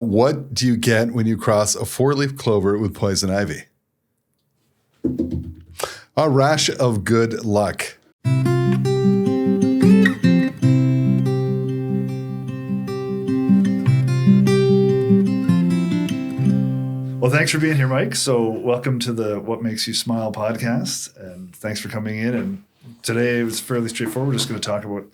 What do you get when you cross a four-leaf clover with poison ivy? A rash of good luck. Well, thanks for being here, Mike. So welcome to the What Makes You Smile podcast. And thanks for coming in. And today it was fairly straightforward. We're just going to talk about,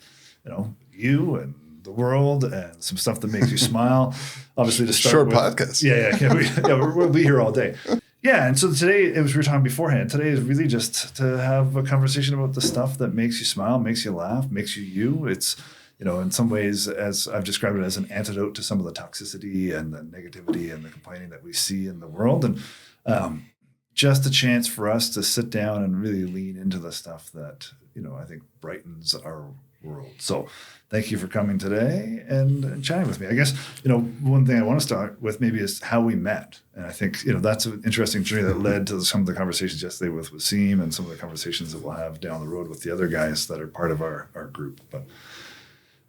you and the world and some stuff that makes you smile. Obviously to start Short with, podcast. We'll be here all day. Yeah. And so today, we were talking beforehand, today is really just to have a conversation about the stuff that makes you smile, makes you laugh, makes you you. It's, in some ways, as I've described it, as an antidote to some of the toxicity and the negativity and the complaining that we see in the world. And just a chance for us to sit down and really lean into the stuff that, I think brightens our world. So thank you for coming today and chatting with me. I guess, one thing I want to start with maybe is how we met. And I think, that's an interesting journey that led to some of the conversations yesterday with Wasim and some of the conversations that we'll have down the road with the other guys that are part of our group. But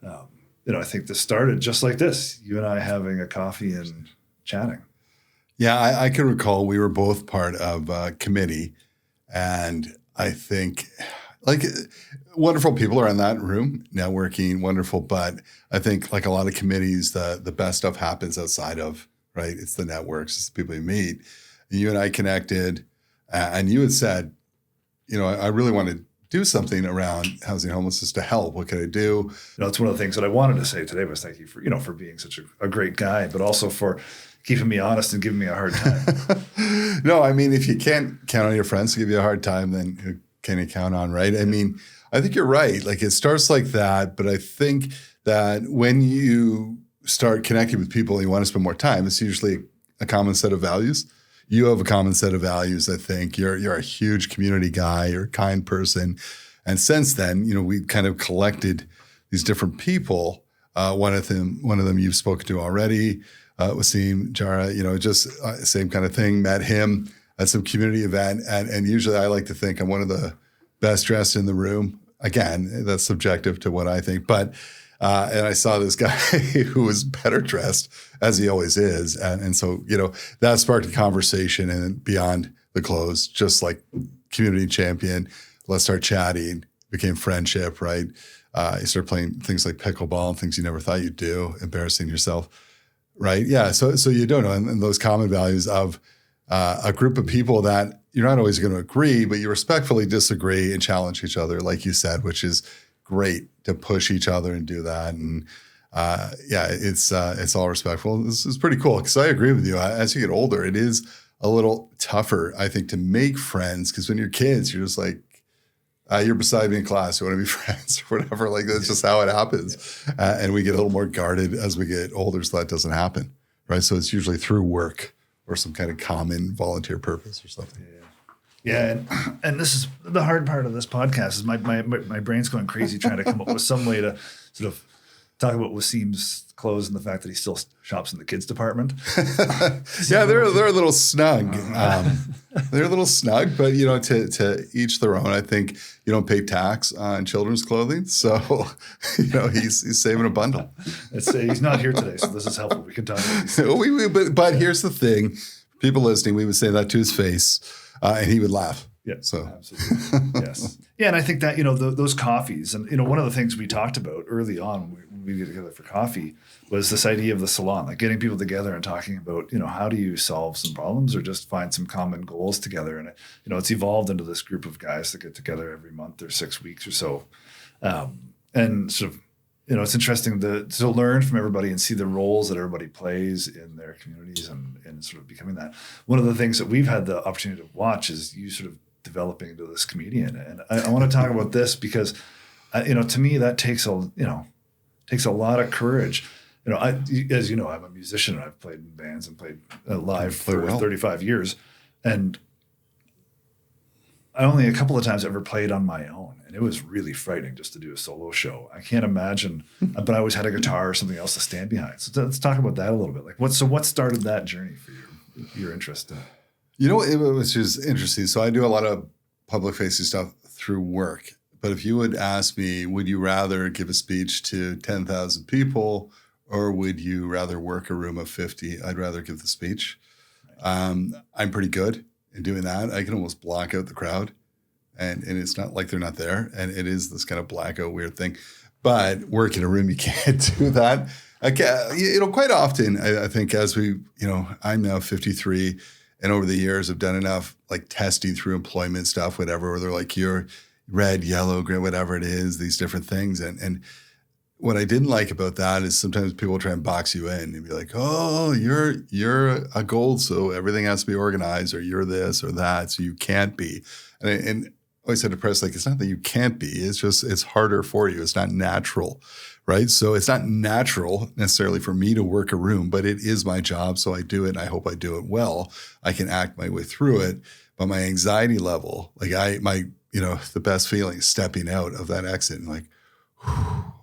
I think this started just like this, you and I having a coffee and chatting. Yeah, I can recall we were both part of a committee, and I think wonderful people are in that room, networking, wonderful. But I think like a lot of committees, the best stuff happens outside of, right? It's the networks, it's the people you meet. You and I connected, and you had said, I really want to do something around housing homelessness to help. What can I do? It's one of the things that I wanted to say today was thank you for, for being such a great guy, but also for keeping me honest and giving me a hard time. No, I mean, if you can't count on your friends to give you a hard time, then who can you count on, right? I mean, I think you're right. Like it starts like that, but I think that when you start connecting with people and you want to spend more time, it's usually a common set of values. You have a common set of values, I think. You're a huge community guy. You're a kind person. And since then, we kind of collected these different people. One of them you've spoken to already, Wasim Jara, just same kind of thing. Met him at some community event. And usually I like to think I'm one of the best dressed in the room. Again, that's subjective to what I think. But and I saw this guy who was better dressed, as he always is. And so, that sparked a conversation and beyond the clothes, just like community champion, let's start chatting, became friendship, right? You start playing things like pickleball and things you never thought you'd do, embarrassing yourself, right? Yeah, so you don't know. And those common values of a group of people that you're not always going to agree, but you respectfully disagree and challenge each other, like you said, which is great to push each other and do that. And it's all respectful. This is pretty cool because I agree with you. As you get older, it is a little tougher, I think, to make friends because when you're kids, you're just like, you're beside me in class. You want to be friends or whatever. Like that's just how it happens. And we get a little more guarded as we get older, so that doesn't happen, right? So it's usually through work or some kind of common volunteer purpose or something. Yeah, and this is the hard part of this podcast is my brain's going crazy trying to come up with some way to sort of talk about Wasim's clothes and the fact that he still shops in the kids department. Yeah, they're a little snug. They're a little snug, but to each their own. I think you don't pay tax on children's clothing, so he's saving a bundle. He's not here today, so this is helpful. We can talk about these things. But here's the thing: people listening, we would say that to his face. And he would laugh. Yeah, so absolutely. Yes. Yeah, and I think that, those coffees, and, one of the things we talked about early on when we get together for coffee was this idea of the salon, like getting people together and talking about, how do you solve some problems or just find some common goals together. And, it's evolved into this group of guys that get together every month or 6 weeks or so. And sort of, it's interesting to learn from everybody and see the roles that everybody plays in their communities and sort of becoming that. One of the things that we've had the opportunity to watch is you sort of developing into this comedian. And I want to talk about this because, to me, that takes a lot of courage. As you know, I'm a musician and I've played in bands and played live for 35 years. And I only a couple of times ever played on my own. And it was really frightening just to do a solo show. I can't imagine, but I always had a guitar or something else to stand behind. So let's talk about that a little bit. Like what started that journey for your interest in it? Which is interesting. So I do a lot of public facing stuff through work. But if you would ask me, would you rather give a speech to 10,000 people or would you rather work a room of 50? I'd rather give the speech. I'm pretty good in doing that. I can almost block out the crowd, and it's not like they're not there. And it is this kind of blackout weird thing. But work in a room, you can't do that. Quite often, I think as I'm now 53, and over the years I've done enough like testing through employment stuff, whatever, where they're like, you're red, yellow, green, whatever it is, these different things. And what I didn't like about that is sometimes people try and box you in and be like, oh, you're a gold, so everything has to be organized, or you're this or that, so you can't be. And I always said to press, like, it's not that you can't be, it's just, it's harder for you. It's not natural, right? So it's not natural necessarily for me to work a room, but it is my job, so I do it, and I hope I do it well. I can act my way through it, but my anxiety level, like the best feeling is stepping out of that exit and like,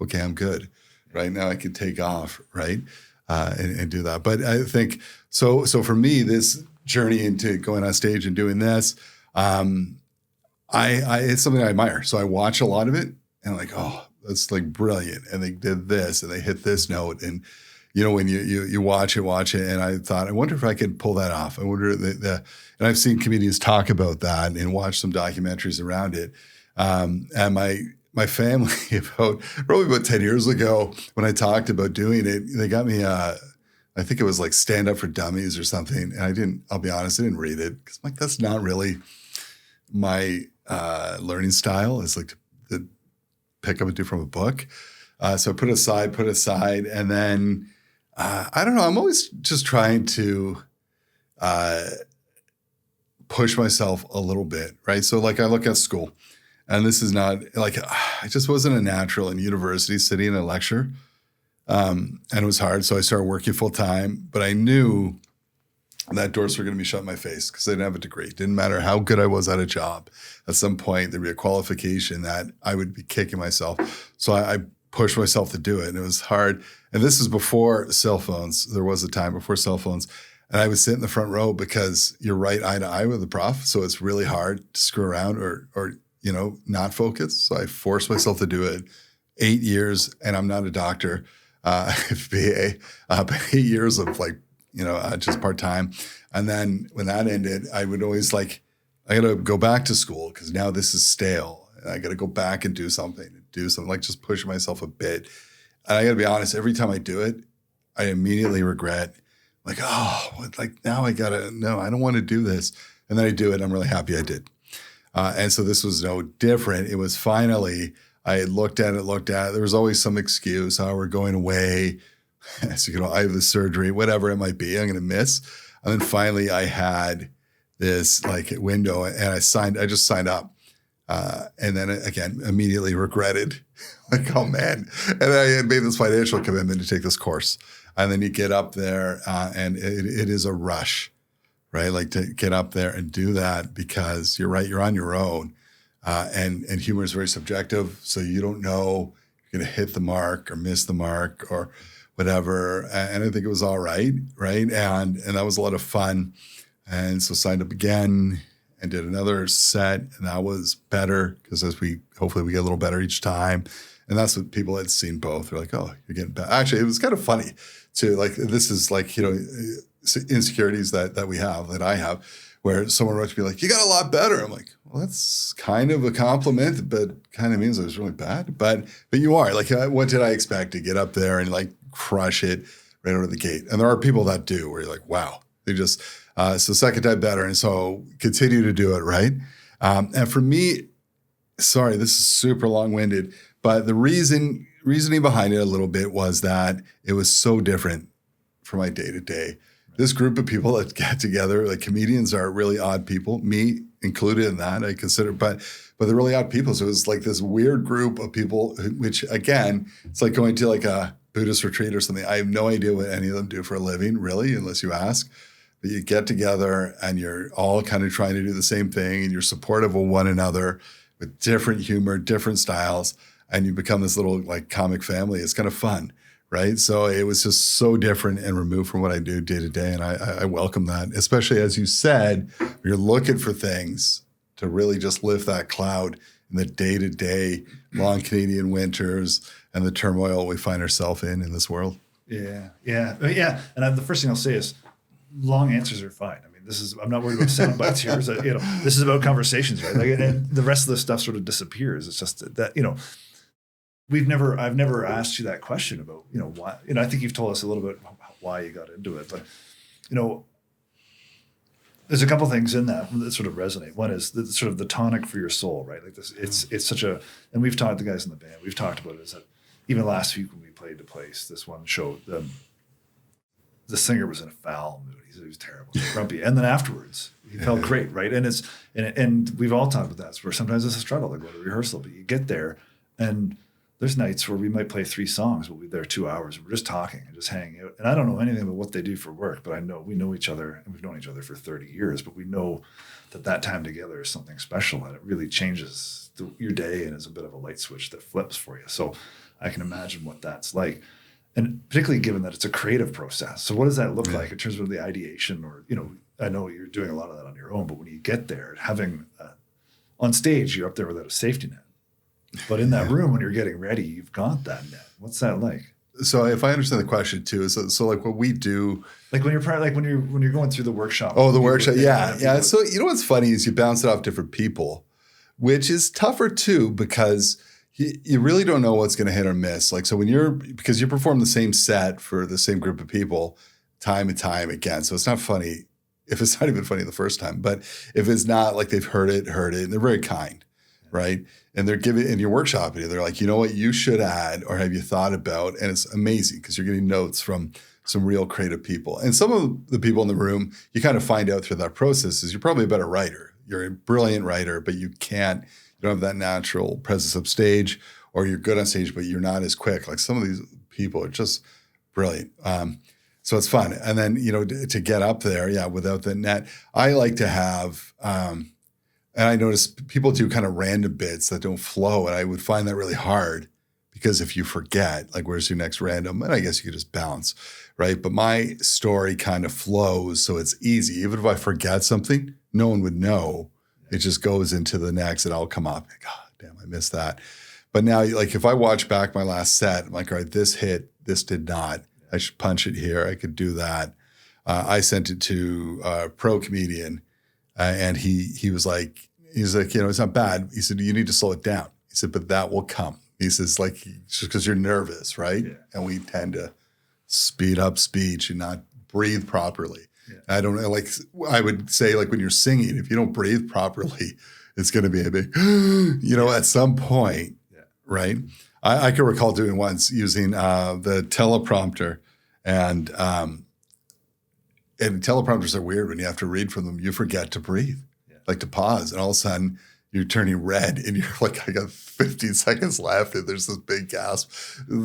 okay, I'm good. Right now I can take off, right? And do that. But I think, so for me, this journey into going on stage and doing this, it's something I admire. So I watch a lot of it and I'm like, oh, that's like brilliant. And they did this and they hit this note. And, when you watch it, and I thought, I wonder if I could pull that off. I wonder and I've seen comedians talk about that and watch some documentaries around it. And my family, probably about 10 years ago, when I talked about doing it, they got me, I think it was like Stand Up for Dummies or something. And I'll be honest, I didn't read it because I'm like, that's not really my learning style. It's like to pick up and do from a book. So I put aside. And then, I don't know, I'm always just trying to push myself a little bit, right? So like I look at school. And this is not like, I just wasn't a natural in university sitting in a lecture. And it was hard. So I started working full time, but I knew that doors were going to be shut in my face because I didn't have a degree. It didn't matter how good I was at a job. At some point, there'd be a qualification that I would be kicking myself. So I pushed myself to do it. And it was hard. And this is before cell phones. There was a time before cell phones. And I would sit in the front row because you're right eye to eye with the prof. So it's really hard to screw around or not focus. So I forced myself to do it. 8 years, and I'm not a doctor, BA, but 8 years of just part-time. And then when that ended, I would always I got to go back to school because now this is stale. And I got to go back and do something, like just push myself a bit. And I got to be honest, every time I do it, I immediately regret now I got to, no, I don't want to do this. And then I do it. I'm really happy I did. And so this was no different. It was finally, I had looked at it. There was always some excuse. We're going away. So, I have the surgery, whatever it might be, I'm going to miss. And then finally I had this window and I just signed up. And then again, immediately regretted oh man. And I had made this financial commitment to take this course. And then you get up there and it is a rush. Right? To get up there and do that because you're right, you're on your own. And humor is very subjective. So you don't know if you're going to hit the mark or miss the mark or whatever. And I think it was all right. Right. And that was a lot of fun. And so signed up again and did another set. And that was better because hopefully we get a little better each time. And that's what people had seen both. They're like, oh, you're getting better. Actually, it was kind of funny too. This is insecurities that I have, where someone wrote to me you got a lot better. I'm like, well, that's kind of a compliment, but kind of means I was really bad. But you are what did I expect to get up there and crush it right out of the gate? And there are people that do where you're like, wow, they just, so second time better. And so continue to do it. Right. And for me, sorry, this is super long-winded, but the reasoning behind it a little bit was that it was so different from my day to day. This group of people that get together, comedians are really odd people, me included in that, I consider, but they're really odd people. So it was this weird group of people, which again, it's like going to a Buddhist retreat or something. I have no idea what any of them do for a living, really, unless you ask. But you get together and you're all kind of trying to do the same thing and you're supportive of one another with different humor, different styles, and you become this little comic family. It's kind of fun. Right. So it was just so different and removed from what I do day to day. And I welcome that, especially as you said, you're looking for things to really just lift that cloud in the day to day long Canadian winters and the turmoil we find ourselves in this world. Yeah. And the first thing I'll say is long answers are fine. I mean, I'm not worried about sound bites here. So, this is about conversations, right? Like, and the rest of the stuff sort of disappears. It's just that, I've never asked you that question about, why, I think you've told us a little bit why you got into it, but, there's a couple things in that sort of resonate. One is sort of the tonic for your soul, right? Like this, it's such a, and we've talked, the guys in the band, we've talked about it, is that even last week when we played the place, this one show, the singer was in a foul mood. He was terrible, grumpy. And then afterwards, he felt great, right? And we've all talked about that, where sometimes it's a struggle, like go to rehearsal, but you get there and there's nights where we might play 3 songs. We'll be there 2 hours. And we're just talking and just hanging out. And I don't know anything about what they do for work, but we know each other, and we've known each other for 30 years. But we know that time together is something special, and it really changes your day, and is a bit of a light switch that flips for you. So I can imagine what that's like, and particularly given that it's a creative process. So what does that look like in terms of the ideation, or I know you're doing a lot of that on your own, but when you get there, having on stage, you're up there without a safety net. But in that room, when you're getting ready, you've got that net. What's that like? So if I understand the question too, is so like what we do, like when you're going through the workshop. Oh, the workshop, yeah. So what's funny is you bounce it off different people, which is tougher too, because you really don't know what's going to hit or miss. Like, so because you perform the same set for the same group of people time and time again. So it's not funny if it's not even funny the first time, but if it's not, like, they've heard it, and they're very kind. Right. And they're giving in your workshop, they're like, you know what you should add, or have you thought about? And it's amazing because you're getting notes from some real creative people. And some of the people in the room, you kind of find out through that process, is you're probably a better writer. You're a brilliant writer, but you don't have that natural presence of stage, or you're good on stage, but you're not as quick. Like, some of these people are just brilliant. So it's fun. And then, to get up there, without the net, I like to have, and I notice people do kind of random bits that don't flow. And I would find that really hard, because if you forget, like, where's your next random? And I guess you could just bounce, right? But my story kind of flows, so it's easy. Even if I forget something, no one would know. It just goes into the next, and I'll come up, like, oh, damn, I missed that. But now, like, if I watch back my last set, I'm like, all right, this hit, this did not. I should punch it here. I could do that. I sent it to a pro comedian. And he was like, it's not bad. He said, you need to slow it down. He said, but that will come. He says, like, just because you're nervous, right? Yeah. And we tend to speed up speech and not breathe properly. Yeah. I don't know, like, I would say, like, when you're singing, if you don't breathe properly, it's going to be a big, at some point, right? I can recall doing once using the teleprompter, and teleprompters are weird when you have to read from them. You forget to breathe, like to pause. And all of a sudden you're turning red, and you're like, I got 15 seconds left, and there's this big gasp.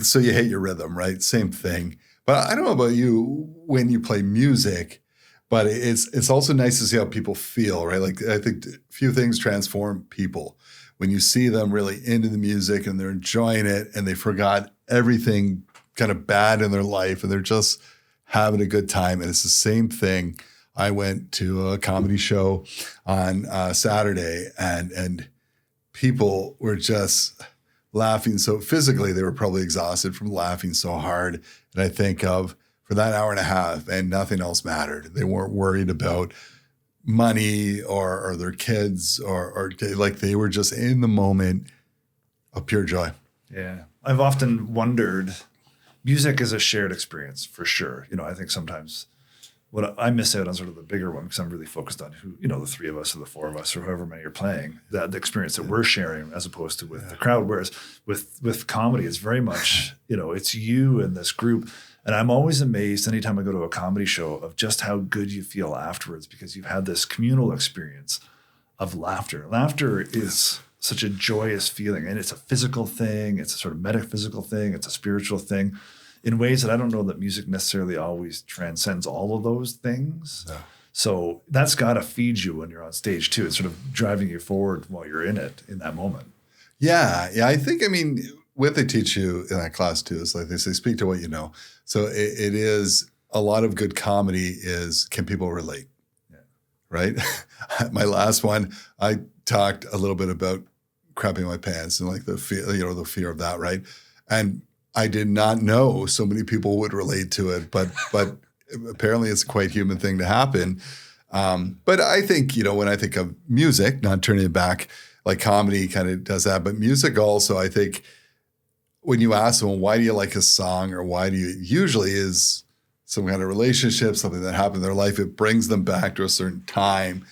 So you hate your rhythm, right? Same thing. But I don't know about you when you play music, but it's also nice to see how people feel, right? Like, I think few things transform people. When you see them really into the music and they're enjoying it, and they forgot everything kind of bad in their life, and they're just having a good time. And it's the same thing. I went to a comedy show on Saturday, and people were just laughing. So physically, they were probably exhausted from laughing so hard. And I think of, for that hour and a half, and nothing else mattered. They weren't worried about money or their kids, or like, they were just in the moment of pure joy. Yeah. I've often wondered, music is a shared experience for sure. I think sometimes what I miss out on sort of the bigger one, because I'm really focused on who, the 3 of us or the 4 of us or however many are playing, that the experience that we're sharing, as opposed to with the crowd. Whereas with comedy, it's very much, it's you and this group. And I'm always amazed anytime I go to a comedy show of just how good you feel afterwards, because you've had this communal experience of laughter. Laughter is such a joyous feeling, and it's a physical thing. It's a sort of metaphysical thing. It's a spiritual thing, in ways that I don't know that music necessarily always transcends all of those things. No. So that's got to feed you when you're on stage too. It's sort of driving you forward while you're in it, in that moment. Yeah. I think, what they teach you in that class too is, like they say, speak to what you know. So it is, a lot of good comedy is, can people relate? Yeah. Right? My last one, I talked a little bit about crapping my pants and, like, the fear of that, right? And I did not know so many people would relate to it, but apparently it's a quite human thing to happen. But I think, when I think of music, not turning it back, like comedy kind of does that, but music also, I think when you ask someone, why do you like a song, or why do you, usually is some kind of relationship, something that happened in their life. It brings them back to a certain time,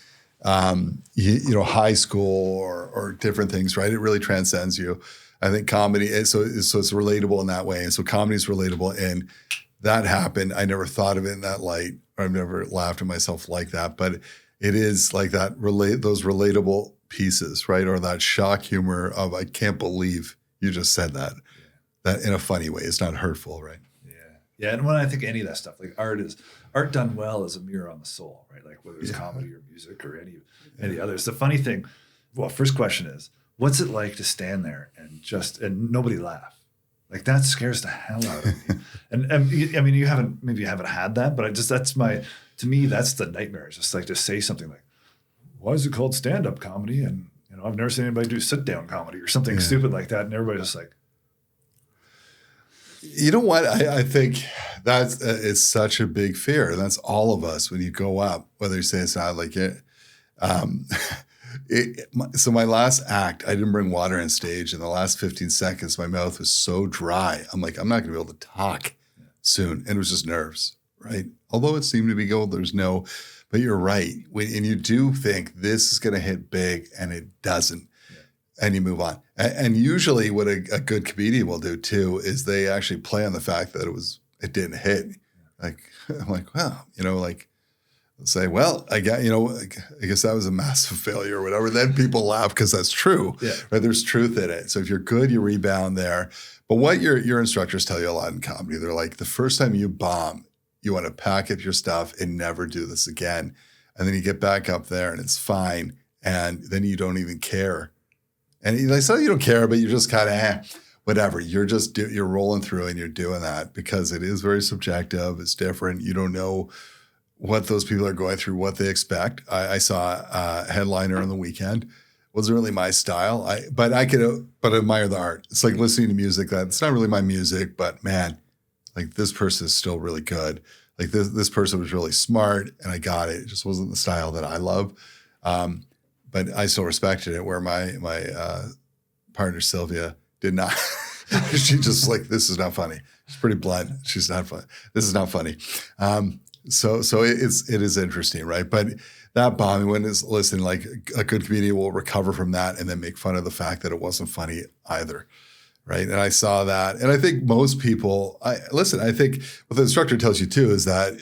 high school or different things, right? It really transcends you. I think comedy is, so it's relatable in that way. And so comedy is relatable, and that happened. I never thought of it in that light, or I've never laughed at myself like that, but it is like that those relatable pieces, right? Or that shock humor of, I can't believe you just said that, that in a funny way. It's not hurtful, right? Yeah. And when I think any of that stuff, like art done well is a mirror on the soul, right? Like whether it's comedy or music or any others. The funny thing, well, first question is, what's it like to stand there and nobody laugh? Like that scares the hell out of me. and I mean, you haven't had that, but to me, that's the nightmare. It's just like to say something like, why is it called stand-up comedy? And, I've never seen anybody do sit-down comedy or something stupid like that. And everybody's just like, you know what? I think that's it's such a big fear. That's all of us when you go up, whether you say it's not like it. So my last act, I didn't bring water on stage. In the last 15 seconds, my mouth was so dry. I'm like, I'm not going to be able to talk soon. And it was just nerves, right? Although it seemed to be gold, but you're right. And you do think this is going to hit big, and it doesn't. And you move on. And usually what a good comedian will do too is they actually play on the fact that it didn't hit. Like, I'm like, well, say, well, I guess that was a massive failure or whatever. Then people laugh because that's true, right? There's truth in it. So if you're good, you rebound there. But what your instructors tell you a lot in comedy, they're like, the first time you bomb, you want to pack up your stuff and never do this again. And then you get back up there and it's fine. And then you don't even care. And they say you don't care, but you're just kind of whatever. You're just you're rolling through and you're doing that because it is very subjective. It's different. You don't know what those people are going through, what they expect. I saw a headliner on the weekend. Wasn't really my style. But I admire the art. It's like listening to music it's not really my music, but man, like this person is still really good. Like this person was really smart, and I got it. It just wasn't the style that I love. But I still respected it, where my partner, Sylvia, did not. She just like, this is not funny. She's pretty blunt. She's not fun. This is not funny. So it is interesting, right? But that bombing, when it's, listen, like a good comedian will recover from that and then make fun of the fact that it wasn't funny either, right? And I saw that. And I think most people, I think what the instructor tells you too is that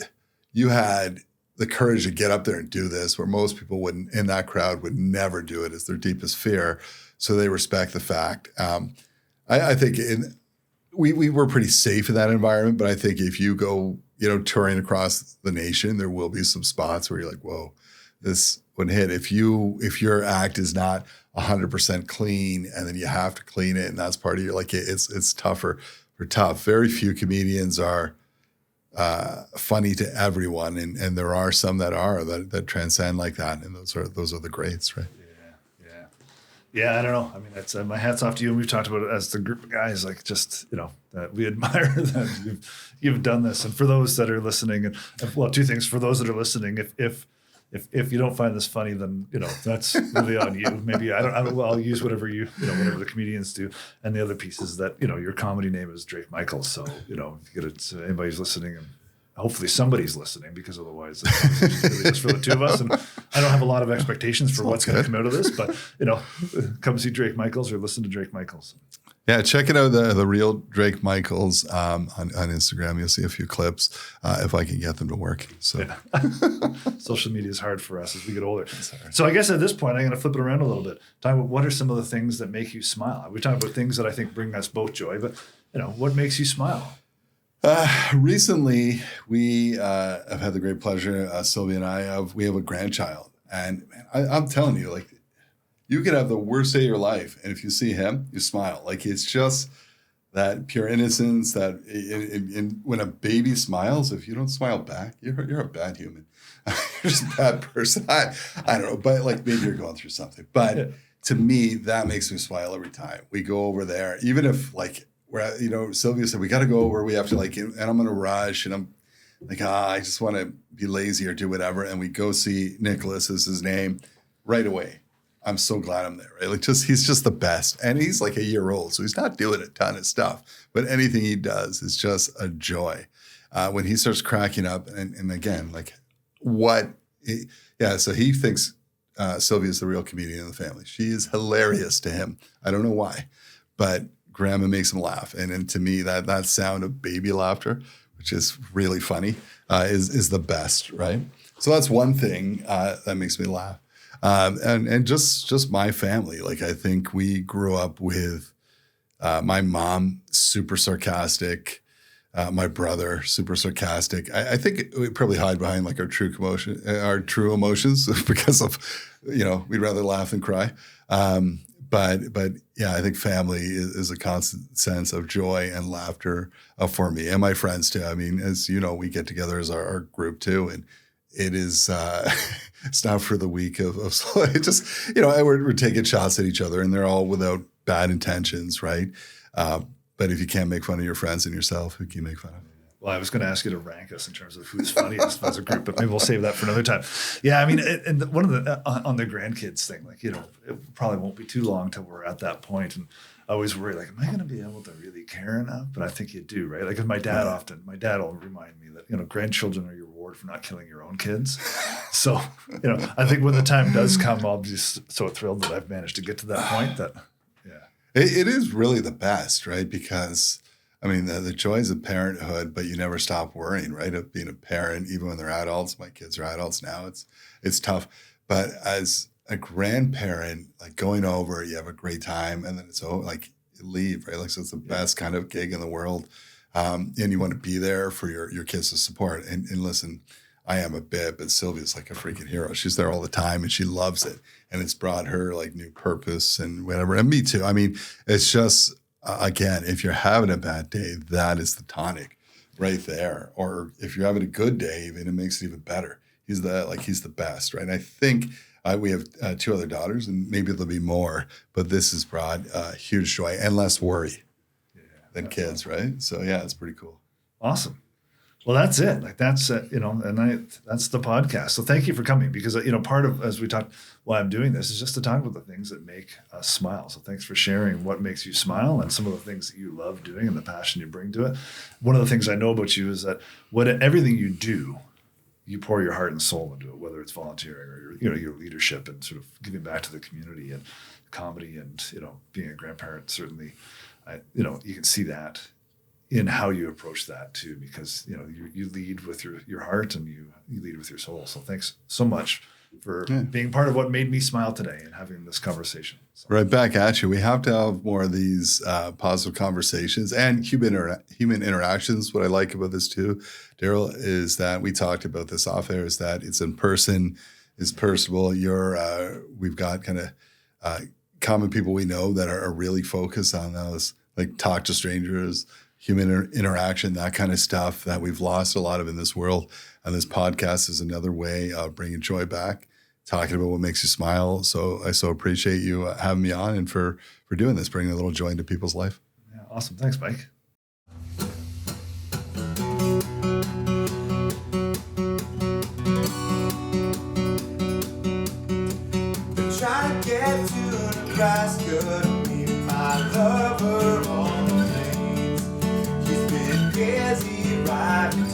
you had the courage to get up there and do this, where most people wouldn't, in that crowd, would never do it. It's their deepest fear. So they respect the fact. I think we were pretty safe in that environment, but I think if you go, touring across the nation, there will be some spots where you're like, whoa, this wouldn't hit. If your act is not 100% clean, and then you have to clean it, and that's part of your, like, it's tougher for tough. Very few comedians are funny to everyone, and there are some that transcend like that, and those are the greats, right? Yeah. I don't know. I mean, that's my hat's off to you. And we've talked about it as the group of guys, like just that we admire that you've done this. And for those that are listening, and well, two things for those that are listening: if you don't find this funny, then that's really on you. Maybe I'll use whatever whatever the comedians do. And the other piece is that your comedy name is Drake Michaels, so if you get it to anybody's listening, and hopefully somebody's listening, because otherwise it's really just for the two of us. And I don't have a lot of expectations for what's going to come out of this, but come see Drake Michaels or listen to Drake Michaels. Yeah, check it out, the real Drake Michaels on Instagram. You'll see a few clips if I can get them to work. So social media is hard for us as we get older. So I guess at this point, I'm going to flip it around a little bit. Talk about what are some of the things that make you smile. We talk about things that I think bring us both joy, but what makes you smile? Recently, we have had the great pleasure, Sylvia and I, we have a grandchild. And man, I'm telling you, like, you could have the worst day of your life, and if you see him, you smile. Like, it's just that pure innocence that when a baby smiles, if you don't smile back, you're a bad human. You're just a bad person. I don't know, but like maybe you're going through something. But to me, that makes me smile every time. We go over there, even if like where, Sylvia said, we got to go where we have to and I'm in a rush and I'm like, I just want to be lazy or do whatever. And we go see Nicholas is his name right away. I'm so glad I'm there, right? He's just the best. And he's like a year old, so he's not doing a ton of stuff, but anything he does is just a joy. When he starts cracking up and again, so he thinks Sylvia's the real comedian in the family. She is hilarious to him. I don't know why, but grandma makes him laugh. And to me, that sound of baby laughter, which is really funny, is the best, right? So that's one thing that makes me laugh. And just my family. I think we grew up with my mom, super sarcastic, my brother, super sarcastic. I think we probably hide behind our true emotions because of, we'd rather laugh than cry. But yeah, I think family is a constant sense of joy and laughter for me and my friends too. I mean, as you know, we get together as our group too, and it is it's not for the weak of it just, we're taking shots at each other and they're all without bad intentions, right? But if you can't make fun of your friends and yourself, who can you make fun of? Well, I was going to ask you to rank us in terms of who's funniest as a group, but maybe we'll save that for another time. Yeah, I mean, and one of the on the grandkids thing, it probably won't be too long till we're at that point, and I always worry, am I going to be able to really care enough? But I think you do, right? Because my dad will remind me that grandchildren are your reward for not killing your own kids. So I think when the time does come, I'll be just so thrilled that I've managed to get to that point. It is really the best, right? Because I mean, the joys of parenthood, but you never stop worrying, right? Of being a parent, even when they're adults. My kids are adults now. It's tough. But as a grandparent, going over, you have a great time, and then it's you leave, right? So it's the best kind of gig in the world. And you want to be there for your kids to support. And listen, I am a bit, but Sylvia's like a freaking hero. She's there all the time and she loves it. And it's brought her new purpose and whatever. And me too. I mean, it's just, again, if you're having a bad day, that is the tonic right there. Or if you're having a good day, even, it makes it even better. He's the best, right? And I think we have 2 other daughters and maybe there'll be more, but this has brought huge joy and less worry than kids, awesome. Right? So yeah, it's pretty cool. Awesome. Well, that's it. That's that's the podcast. So thank you for coming because part of, as we talked, why I'm doing this is just to talk about the things that make us smile. So thanks for sharing what makes you smile and some of the things that you love doing and the passion you bring to it. One of the things I know about you is that everything you do, you pour your heart and soul into it, whether it's volunteering or your leadership and sort of giving back to the community and comedy and being a grandparent. Certainly, you can see that in how you approach that too, because you lead with your heart and you lead with your soul. So thanks so much for being part of what made me smile today and having this conversation. So. Right back at you. We have to have more of these positive conversations and human interactions. What I like about this too, Daryl, is that we talked about this off air, is that it's in person, it's personable. We've got kind of common people we know that are really focused on those, talk to strangers, human interaction, that kind of stuff that we've lost a lot of in this world. And this podcast is another way of bringing joy back, talking about what makes you smile. So I so appreciate you having me on and for doing this, bringing a little joy into people's life. Yeah, awesome. Thanks, Mike. Been trying to get to Nebraska to meet my lover on the plains. He's been busy riding